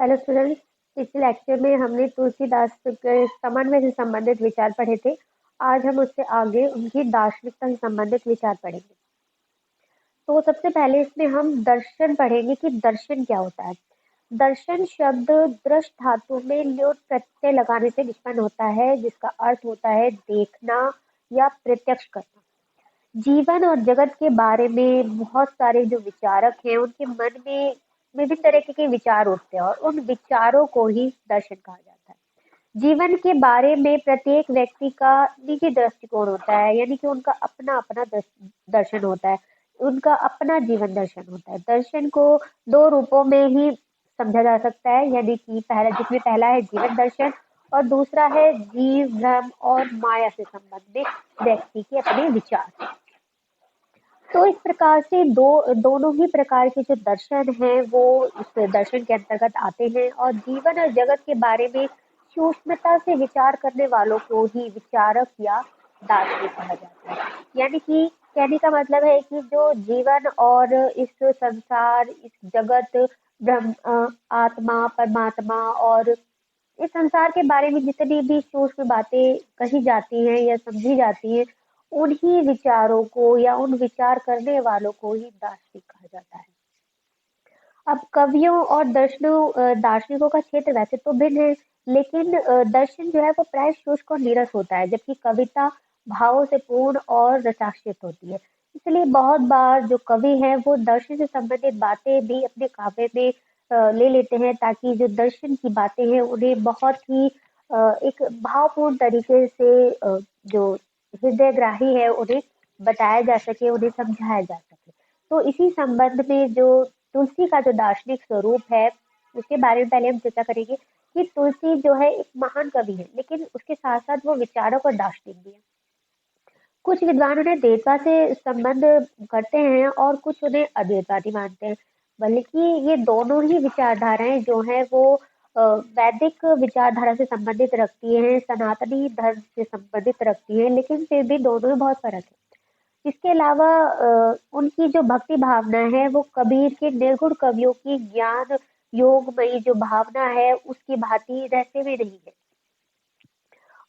Hello students. पिछले lecture में हमने तुलसीदास के समन्वय से संबंधित विचार पढ़े थे। आज हम उससे आगे उनकी दार्शनिकता से संबंधित विचार पढ़ेंगे। तो सबसे पहले इसमें हम दर्शन पढ़ेंगे कि दर्शन क्या होता है। दर्शन शब्द दृष्ट धातु में ल्योट प्रत्यय लगाने से निष्पन्न होता है, जिसका अर्थ होता है देखना या प्रत्यक्ष करना। जीवन और जगत के बारे में बहुत सारे जो विचारक हैं उनके मन में विभिन्न तरह के विचार उठते हैं और उन विचारों को ही दर्शन कहा जाता है। जीवन के बारे में प्रत्येक व्यक्ति का निजी दृष्टिकोण होता है, यानी कि उनका अपना अपना दर्शन होता है, उनका अपना जीवन दर्शन होता है। दर्शन को दो रूपों में ही समझा जा सकता है, यानी कि जिसमें पहला है जीवन दर्शन और दूसरा है जीव भ्रम और माया से संबंधित व्यक्ति के अपने विचार। तो इस प्रकार से दोनों ही प्रकार के जो दर्शन हैं वो इस दर्शन के अंतर्गत आते हैं और जीवन और जगत के बारे में सूक्ष्मता से विचार करने वालों को ही विचारक या दार्शनिक कहा जाता है। यानी कि कहने का मतलब है कि जो जीवन और इस संसार, इस जगत, ब्रह्म, आत्मा, परमात्मा और इस संसार के बारे में जितनी भी सूक्ष्म बातें कही जाती हैं या समझी जाती हैं, उन्हीं विचारों को या उन विचार करने वालों को ही दार्शनिक कहा जाता है। अब कवियों और दार्शनिकों का क्षेत्र वैसे तो भिन्न है, लेकिन दर्शन जो है वो प्राय शुष्क और नीरस होता है, जबकि कविता भावों से पूर्ण और रसाश्रित होती है। इसलिए बहुत बार जो कवि हैं वो दर्शन से संबंधित बातें भी अपने काव्य में ले लेते हैं, ताकि जो दर्शन की बातें हैं उन्हें बहुत ही एक भावपूर्ण तरीके से जो हृदयग्राही है उन्हें बताया जा सके, उन्हें समझाया जा सके। तो इसी संबंध में जो तुलसी का जो दार्शनिक स्वरूप है उसके बारे में पहले हम चर्चा करेंगे कि तुलसी जो है एक महान कवि है, लेकिन उसके साथ साथ वो विचारक और दार्शनिक भी है। कुछ विद्वान उन्हें देवता से संबंध करते हैं और कुछ उन्हें अद्वैतवादी मानते हैं। बल्कि ये दोनों ही विचारधाराएं जो हैं वो वैदिक विचारधारा से संबंधित रखती हैं, सनातनी धर्म से संबंधित रखती हैं, लेकिन फिर भी दोनों में बहुत फर्क है। इसके अलावा उनकी जो भक्ति भावना है वो कबीर के निर्गुण कवियों की ज्ञान योगमयी जो भावना है उसकी भांति रहस्य में नहीं है।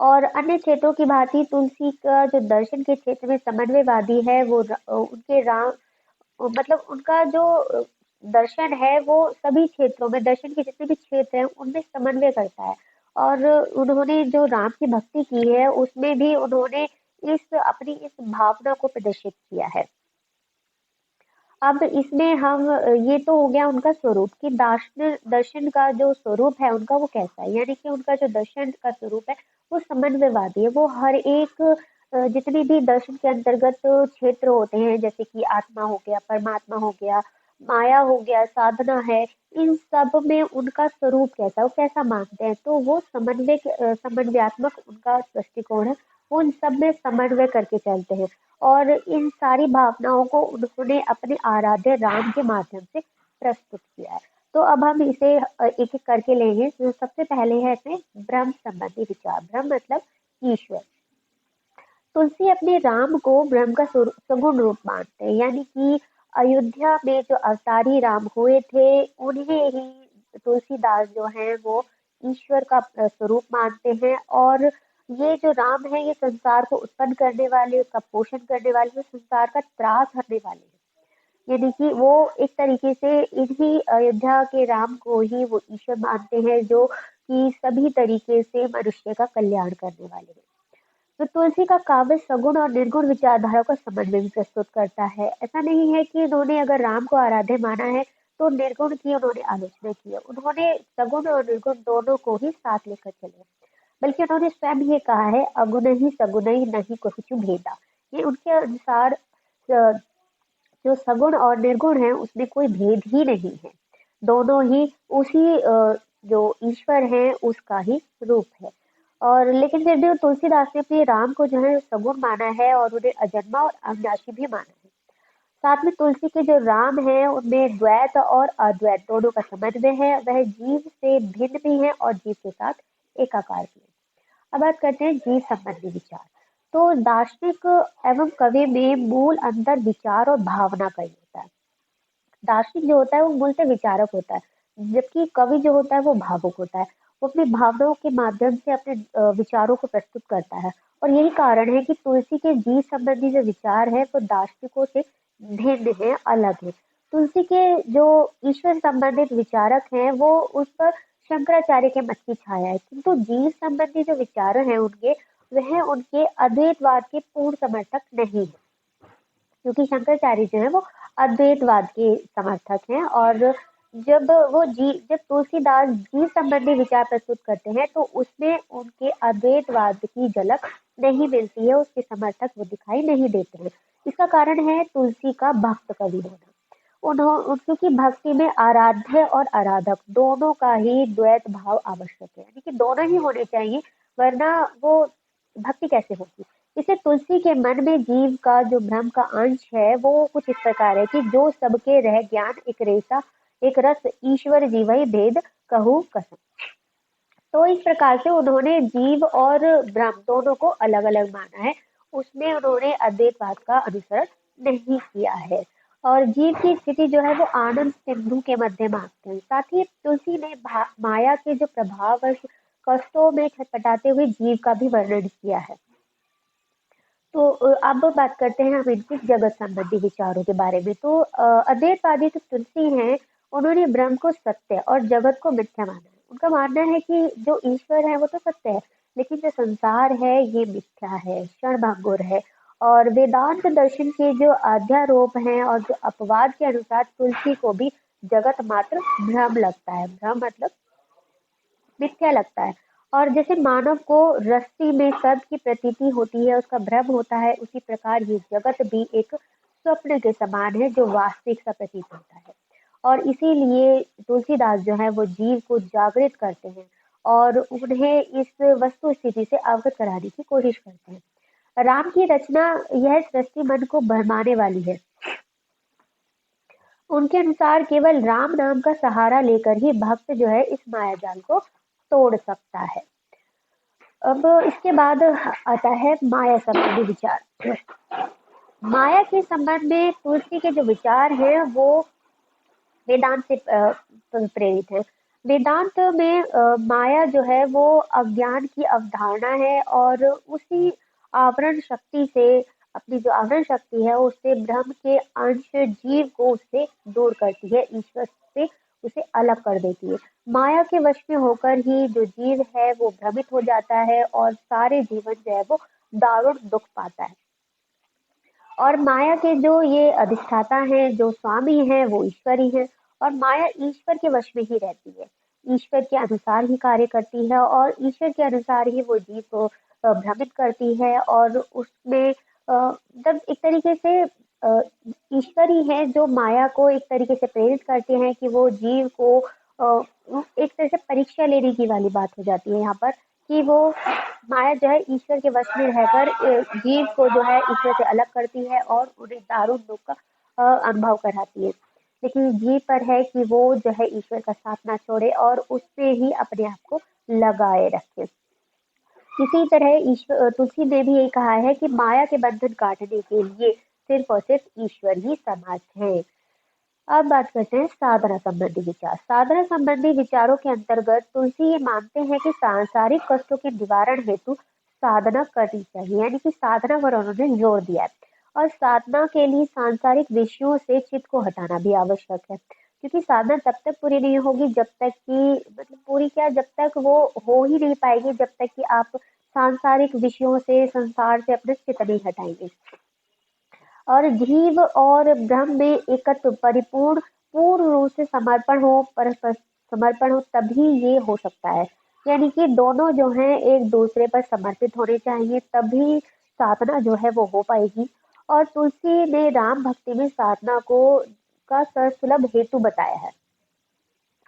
और अन्य क्षेत्रों की भांति तुलसी का जो दर्शन के क्षेत्र में समन्वयवादी है वो उनके राम मतलब उनका जो दर्शन है वो सभी क्षेत्रों में, दर्शन के जितने भी क्षेत्र हैं उनमें समन्वय करता है। और उन्होंने जो राम की भक्ति की है उसमें भी उन्होंने अपनी इस भावना को प्रदर्शित किया है। अब इसमें हम ये तो हो गया उनका स्वरूप कि दर्शन का जो स्वरूप है उनका वो कैसा है, यानी कि उनका जो दर्शन का स्वरूप है वो समन्वयवादी है। वो हर एक जितनी भी दर्शन के अंतर्गत क्षेत्र होते हैं, जैसे कि आत्मा हो गया, परमात्मा हो गया, माया हो गया, साधना है, इन सब में उनका स्वरूप कैसा, वो कैसा मानते हैं, तो वो समन्वयात्मक उनका दृष्टिकोण है। वो इन सब में समन्वय करके चलते हैं और इन सारी भावनाओं को उन्होंने अपने आराध्य राम के माध्यम से प्रस्तुत किया है। तो अब हम इसे एक एक करके लेंगे। तो सबसे पहले है इसमें ब्रह्म संबंधी विचार। ब्रह्म मतलब ईश्वर। तुलसी अपने राम को ब्रह्म का सगुण रूप मानते हैं, यानी कि अयोध्या में जो अवतारी राम हुए थे उन्हें ही तुलसीदास जो है वो ईश्वर का स्वरूप मानते हैं। और ये जो राम है ये संसार को उत्पन्न करने वाले, उसका पोषण करने वाले, वो संसार का त्रास हरने वाले हैं। यानी कि वो एक तरीके से इन्हीं अयोध्या के राम को ही वो ईश्वर मानते हैं, जो कि सभी तरीके से मनुष्य का कल्याण करने वाले हैं। तो तुलसी का काव्य सगुण और निर्गुण विचारधारा का समन्वय भी प्रस्तुत करता है। ऐसा नहीं है कि उन्होंने अगर राम को आराध्य माना है तो निर्गुण की उन्होंने आलोचना की है। उन्होंने सगुण और निर्गुण दोनों को ही साथ लेकर चले, बल्कि उन्होंने स्वयं ये कहा है, अगुण ही सगुण ही नहीं कुछ भेदा। ये उनके अनुसार जो सगुण और निर्गुण है उसमें कोई भेद ही नहीं है। दोनों ही उसी जो ईश्वर है उसका ही रूप है। और लेकिन फिर भी तुलसीदास ने अपने राम को जो है सगुण माना है और उन्हें अजन्मा और अविनाशी भी माना है। साथ में तुलसी के जो राम है उनमें द्वैत और अद्वैत दोनों का समन्वय है। वह जीव से भिन्न भी है और जीव के साथ एकाकार भी है। अब बात करते हैं जीव संबंधी विचार। तो दार्शनिक एवं कवि में मूल अंतर विचार और भावना का ही होता है। दार्शनिक जो होता है वो मूलतः विचारक होता है, जबकि कवि जो होता है वो भावुक होता है। वो अपनी भावनाओं के माध्यम से अपने विचारों को प्रस्तुत करता है। और यही कारण है कि तुलसी के जीव संबंधी जो विचार है वो दार्शनिकों से भिन्न है, अलग है। तुलसी के जो ईश्वर संबंधित विचारक हैं वो उस पर शंकराचार्य के मत की छाया है, किंतु जीव संबंधी जो विचार हैं उनके, वह उनके अद्वैतवाद के पूर्ण समर्थक नहीं है। क्योंकि शंकराचार्य जो है वो अद्वैतवाद के समर्थक हैं। और जब तुलसीदास जीव संबंधी विचार प्रस्तुत करते हैं तो उसमें उनके अद्वैतवाद की झलक नहीं मिलती है, उसके समर्थक वो दिखाई नहीं देते हैं। इसका कारण है तुलसी का भक्त कवि होना। क्योंकि भक्ति में आराध्य और आराधक दोनों का ही द्वैत भाव आवश्यक है, यानी कि दोनों ही होने चाहिए, वरना वो भक्ति कैसे होगी। इसे तुलसी के मन में जीव का जो भ्रम का अंश है वो कुछ इस प्रकार है कि जो सबके रह ज्ञान एक रेसा एक रस ईश्वर जीवहि भेद कहू कसम। तो इस प्रकार से उन्होंने जीव और ब्रह्म दोनों को अलग अलग माना है, उसमें उन्होंने अद्वैतवाद का अनुसरण नहीं किया है। और जीव की स्थिति जो है वो आनंद सिंधु के मध्य मानते हैं। साथ ही तुलसी ने माया के जो प्रभाव और कष्टों में छटपटाते हुए जीव का भी वर्णन किया है। तो अब बात करते हैं हम इनके जगत संबंधी विचारों के बारे में। तो अद्वैतवादी जो तुलसी हैं, उन्होंने ब्रह्म को सत्य और जगत को मिथ्या माना है। उनका मानना है कि जो ईश्वर है वो तो सत्य है, लेकिन जो संसार है ये मिथ्या है, क्षणभंगुर है। और वेदांत दर्शन के जो अध्यारोप हैं और जो अपवाद के अनुसार तुलसी को भी जगत मात्र भ्रम लगता है। भ्रम मतलब मिथ्या लगता है। और जैसे मानव को रस्सी में सर्प की प्रतीति होती है, उसका भ्रम होता है, उसी प्रकार ये जगत भी एक स्वप्न के समान है जो वास्तविक सा प्रतीत होता है। और इसीलिए तुलसीदास जो है वो जीव को जागृत करते हैं और उन्हें इस वस्तु स्थिति से अवगत कराने की कोशिश करते हैं। राम की रचना यह सृष्टि मन को भरमाने वाली है। उनके अनुसार केवल राम नाम का सहारा लेकर ही भक्त जो है इस मायाजाल को तोड़ सकता है। अब इसके बाद आता है माया संबंधी विचार। माया के संबंध में तुलसी के जो विचार हैं वो वेदांत से प्रेरित है। वेदांत में माया जो है वो अज्ञान की अवधारणा है और उसी आवरण शक्ति से, अपनी जो आवरण शक्ति है उससे ब्रह्म के अंश जीव को उससे दूर करती है, ईश्वर से उसे अलग कर देती है। माया के वश में होकर ही जो जीव है वो भ्रमित हो जाता है और सारे जीवन जो है वो दारुण दुख पाता है। और माया के जो ये अधिष्ठाता हैं, जो स्वामी हैं, वो ईश्वर ही है। और माया ईश्वर के वश में ही रहती है, ईश्वर के अनुसार ही कार्य करती है और ईश्वर के अनुसार ही वो जीव को भ्रमित करती है। और उसमें जब एक तरीके से ईश्वर ही है जो माया को एक तरीके से प्रेरित करते हैं कि वो जीव को एक तरह से परीक्षा लेने की वाली बात हो जाती है यहाँ पर, कि वो माया जो है ईश्वर के वश में रहकर जीव को जो है ईश्वर से अलग करती है और उन्हें दारुण दुख का अनुभव कराती है। लेकिन जीव पर है कि वो जो है ईश्वर का साथ ना छोड़े और उससे ही अपने आप को लगाए रखे। इसी तरह ईश्वर तुलसी ने भी यही कहा है कि माया के बंधन काटने के लिए सिर्फ और सिर्फ ईश्वर ही समर्थ है। अब बात करते हैं साधना संबंधी विचार। साधना संबंधी विचारों के अंतर्गत तुलसी ये मानते हैं कि सांसारिक कष्टों के निवारण हेतु साधना करनी चाहिए, यानी कि साधना पर उन्होंने जोर दिया है। और साधना के लिए सांसारिक विषयों से चित्त को हटाना भी आवश्यक है, क्योंकि साधना तब तक पूरी नहीं होगी जब तक कि, मतलब पूरी क्या, जब तक वो हो ही नहीं पाएगी जब तक कि आप सांसारिक विषयों से, संसार से अपने चित्त नहीं हटाएंगे। और जीव और ब्रह्म में एकत्व परिपूर्ण पूर्ण रूप से समर्पण हो, परस्पर समर्पण हो, तभी ये हो सकता है। यानी कि दोनों जो हैं एक दूसरे पर समर्पित होने चाहिए, तभी साधना जो है वो हो पाएगी। और तुलसी ने राम भक्ति में साधना को का सुलभ हेतु बताया है।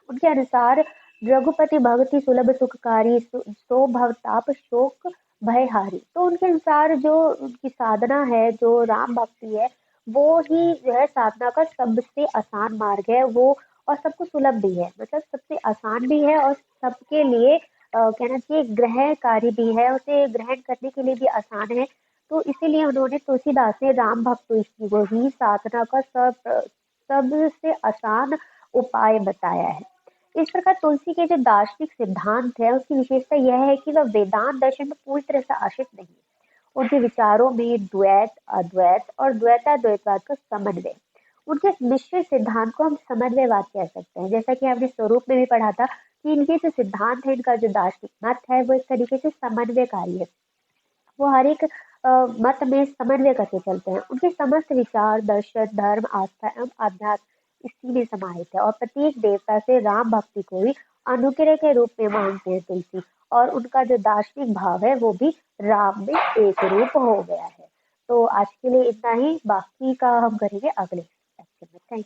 उनके अनुसार रघुपति भक्ति सुलभ सुखकारी सो भवताप शोक भयहारी। तो उनके अनुसार जो उनकी साधना है, जो राम भक्ति है, वो ही जो है साधना का सबसे आसान मार्ग है वो, और सबको सुलभ भी है, मतलब सबसे आसान भी है और सबके लिए कहना चाहिए ग्रहणकारी भी है, उसे ग्रहण करने के लिए भी आसान है। तो इसीलिए उन्होंने तुलसीदास ने राम भक्त को ही साधना का सबसे आसान उपाय बताया है। इस प्रकार तुलसी के जो दार्शनिक सिद्धांत है उसकी विशेषता यह है कि वह वेदांत दर्शन में पूरी तरह से आश्रित नहीं है। उनके विचारों में द्वैत, अद्वैत और द्वैताद्वैतवाद का समन्वय। उनके इस मिश्रित सिद्धांत को हम समन्वयवाद कह सकते हैं। जैसा कि हमने स्वरूप में भी पढ़ा था कि इनके जो सिद्धांत है, इनका जो दार्शनिक मत है वो इस तरीके से समन्वयकारी है। वो हर एक मत में समन्वय करके चलते हैं। उनके समस्त विचार, दर्शन, धर्म, आस्था एवं अध्यात्म इसी में समाहित है और प्रत्येक देवता से राम भक्ति को ही अनुग्रह के रूप में मानते हैं तुलसी। और उनका जो दार्शनिक भाव है वो भी राम में एक रूप हो गया है। तो आज के लिए इतना ही, बाकी का हम करेंगे अगले लेक्चर में। थैंक